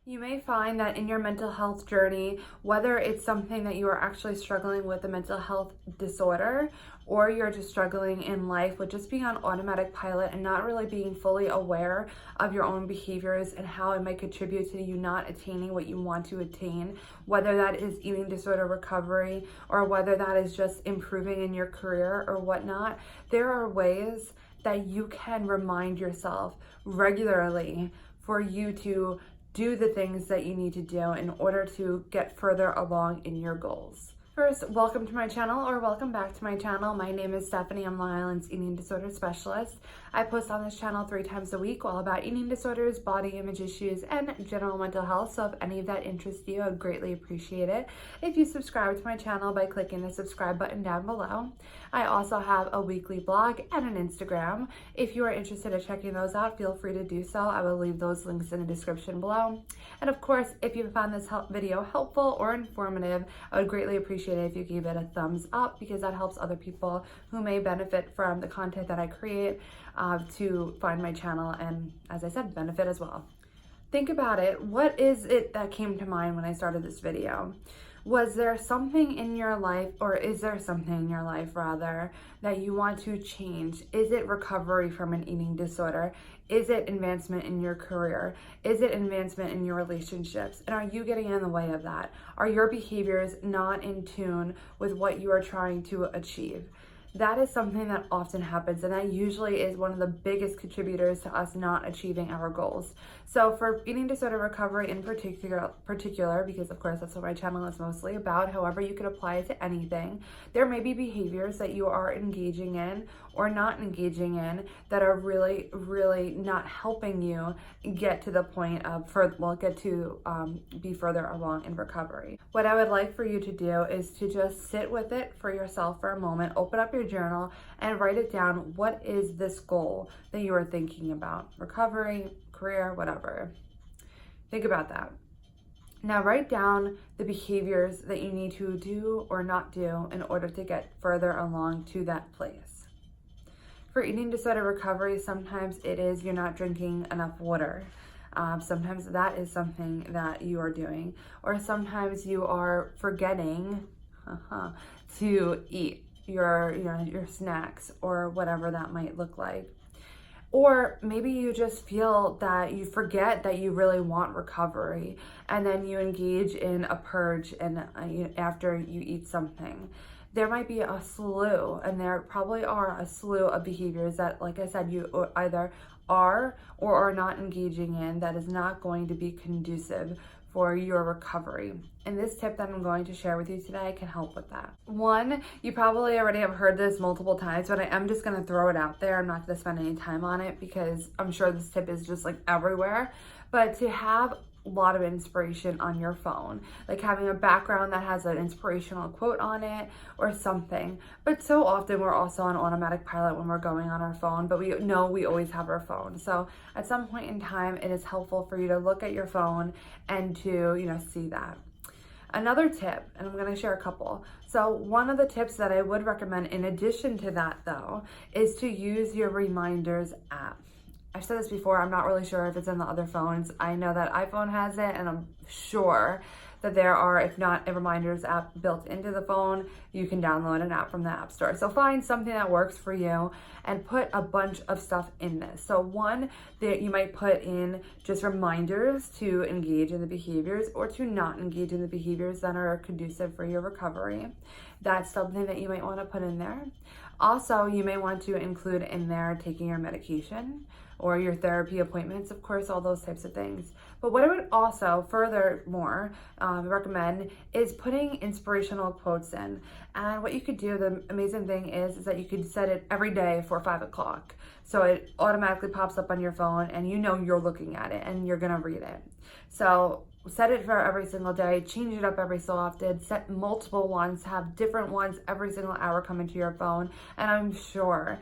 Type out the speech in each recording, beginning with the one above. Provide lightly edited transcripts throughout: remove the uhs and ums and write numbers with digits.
You may find that in your mental health journey, whether it's something that you are actually struggling with a mental health disorder, or you're just struggling in life with just being on automatic pilot and not really being fully aware of your own behaviors and how it might contribute to you not attaining what you want to attain, whether that is eating disorder recovery or whether that is just improving in your career or whatnot, there are ways that you can remind yourself regularly for you to do the things that you need to do in order to get further along in your goals. First, welcome to my channel, or welcome back to my channel. My name is Stephanie. I'm Long Island's eating disorder specialist. I post on this channel 3 times a week all about eating disorders, body image issues, and general mental health. So if any of that interests you, I'd greatly appreciate it if you subscribe to my channel by clicking the subscribe button down below. I also have a weekly blog and an Instagram. If you are interested in checking those out, feel free to do so. I will leave those links in the description below. And of course, if you found this video helpful or informative, I would greatly appreciate it if you gave it a thumbs up, because that helps other people who may benefit from the content that I create to find my channel and, as I said, benefit as well. Think about it. What is it that came to mind when I started this video? Was there something in your life, or is there something in your life rather, that you want to change? Is it recovery from an eating disorder? Is it advancement in your career? Is it advancement in your relationships? And are you getting in the way of that? Are your behaviors not in tune with what you are trying to achieve? That is something that often happens, and that usually is one of the biggest contributors to us not achieving our goals. So for eating disorder recovery in particular, because of course that's what my channel is mostly about, however you could apply it to anything, there may be behaviors that you are engaging in or not engaging in that are really, really not helping you get to the point of, be further along in recovery. What I would like for you to do is to just sit with it for yourself for a moment, open up your journal and write it down. What is this goal that you are thinking about? Recovery, career, whatever. Think about that. Now write down the behaviors that you need to do or not do in order to get further along to that place. For eating disorder recovery, sometimes it is you're not drinking enough water. Sometimes that is something that you are doing, or sometimes you are forgetting to eat your snacks or whatever that might look like. Or maybe you just feel that you forget that you really want recovery, and then you engage in a purge and after you eat something. There might be a slew, and there probably are a slew of behaviors that, like I said, you either are or are not engaging in that is not going to be conducive for your recovery. And this tip that I'm going to share with you today can help with that. One, you probably already have heard this multiple times, but I am just gonna throw it out there. I'm not gonna spend any time on it because I'm sure this tip is just like everywhere. But to have a lot of inspiration on your phone, like having a background that has an inspirational quote on it or something. But so often we're also on automatic pilot when we're going on our phone, but we know we always have our phone. So at some point in time, it is helpful for you to look at your phone and to, see that. Another tip, and I'm going to share a couple. So one of the tips that I would recommend in addition to that though, is to use your reminders app. I've said this before, I'm not really sure if it's in the other phones. I know that iPhone has it, and I'm sure that there are, if not a reminders app built into the phone, you can download an app from the App Store. So find something that works for you and put a bunch of stuff in this. So one, that you might put in just reminders to engage in the behaviors or to not engage in the behaviors that are conducive for your recovery. That's something that you might want to put in there. Also, you may want to include in there taking your medication or your therapy appointments, of course, all those types of things. But what I would also furthermore recommend is putting inspirational quotes in. And what you could do, the amazing thing is that you could set it every day for 5 o'clock. So it automatically pops up on your phone and you're looking at it and you're gonna read it. So set it for every single day, change it up every so often, set multiple ones, have different ones every single hour come into your phone. And I'm sure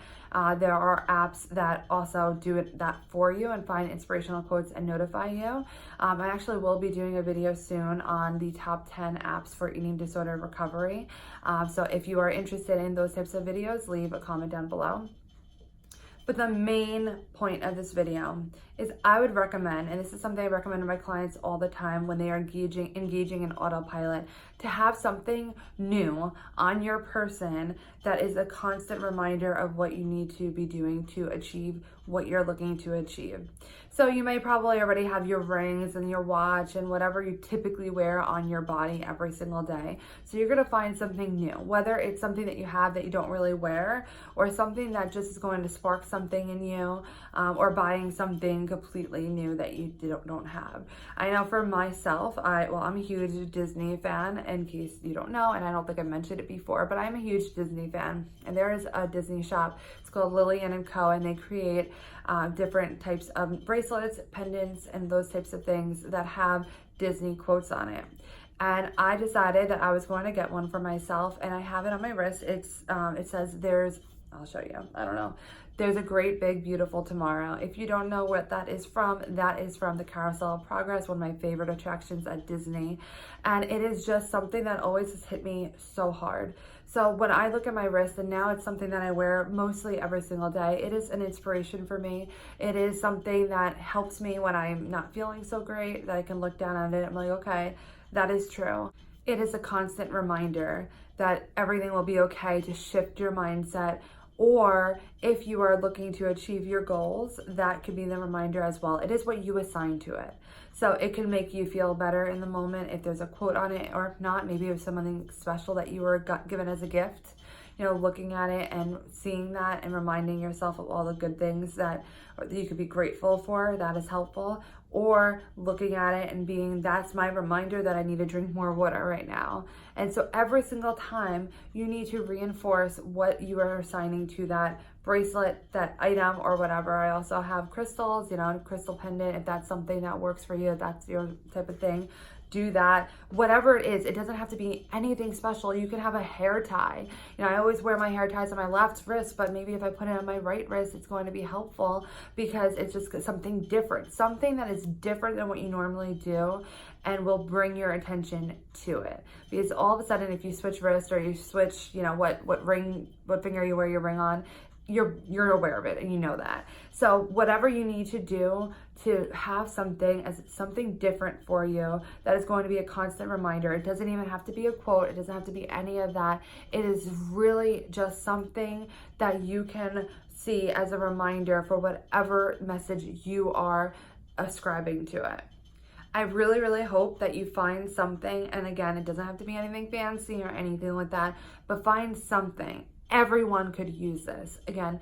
there are apps that also do that for you and find inspirational quotes and notify you. I actually will be doing a video soon on the top 10 apps for eating disorder recovery. So if you are interested in those types of videos, leave a comment down below. But the main point of this video is I would recommend, and this is something I recommend to my clients all the time when they are engaging in autopilot, to have something new on your person that is a constant reminder of what you need to be doing to achieve what you're looking to achieve. So you may probably already have your rings and your watch and whatever you typically wear on your body every single day. So you're gonna find something new, whether it's something that you have that you don't really wear, or something that just is going to spark something in you, or buying something completely new that you don't have. I know for myself, I'm a huge Disney fan, in case you don't know, and I don't think I mentioned it before, but I'm a huge Disney fan. And there is a Disney shop, it's called Lillian & Co, and they create different types of bracelets, pendants, and those types of things that have Disney quotes on it. And I decided that I was going to get one for myself, and I have it on my wrist. It says I'll show you, I don't know. There's a great big beautiful tomorrow. If you don't know what that is from the Carousel of Progress, one of my favorite attractions at Disney. And it is just something that always has hit me so hard. So when I look at my wrist, and now it's something that I wear mostly every single day, it is an inspiration for me. It is something that helps me when I'm not feeling so great, that I can look down at it. I'm like, okay, that is true. It is a constant reminder that everything will be okay, to shift your mindset. Or if you are looking to achieve your goals, that could be the reminder as well. It is what you assign to it. So it can make you feel better in the moment if there's a quote on it, or if not, maybe it was something special that you were given as a gift. Looking at it and seeing that and reminding yourself of all the good things that you could be grateful for, that is helpful. Or looking at it and being, that's my reminder that I need to drink more water right now. And so every single time you need to reinforce what you are assigning to that bracelet, that item, or whatever. I also have crystals, crystal pendant, if that's something that works for you, if that's your type of thing. Do that. Whatever it is, it doesn't have to be anything special. You can have a hair tie. I always wear my hair ties on my left wrist, but maybe if I put it on my right wrist, it's going to be helpful, because it's just something different, something that is different than what you normally do, and will bring your attention to it. Because all of a sudden, if you switch wrist, or you switch, what finger you wear your ring on, you're aware of it, and you know that. So whatever you need to do to have something different for you, that is going to be a constant reminder. It doesn't even have to be a quote. It doesn't have to be any of that. It is really just something that you can see as a reminder for whatever message you are ascribing to it. I really, really hope that you find something, and again, it doesn't have to be anything fancy or anything like that, but find something. Everyone could use this. Again,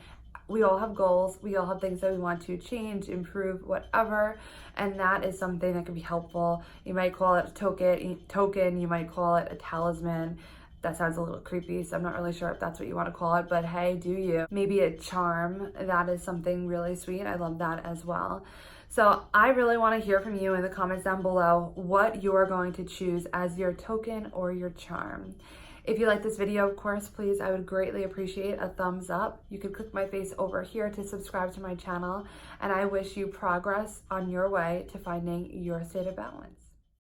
we all have goals. We all have things that we want to change, improve, whatever. And that is something that can be helpful. You might call it a token. You might call it a talisman. That sounds a little creepy, so I'm not really sure if that's what you want to call it, but hey, do you. Maybe a charm. That is something really sweet. I love that as well. So I really want to hear from you in the comments down below what you are going to choose as your token or your charm. If you like this video, of course, please, I would greatly appreciate a thumbs up. You could click my face over here to subscribe to my channel, and I wish you progress on your way to finding your state of balance.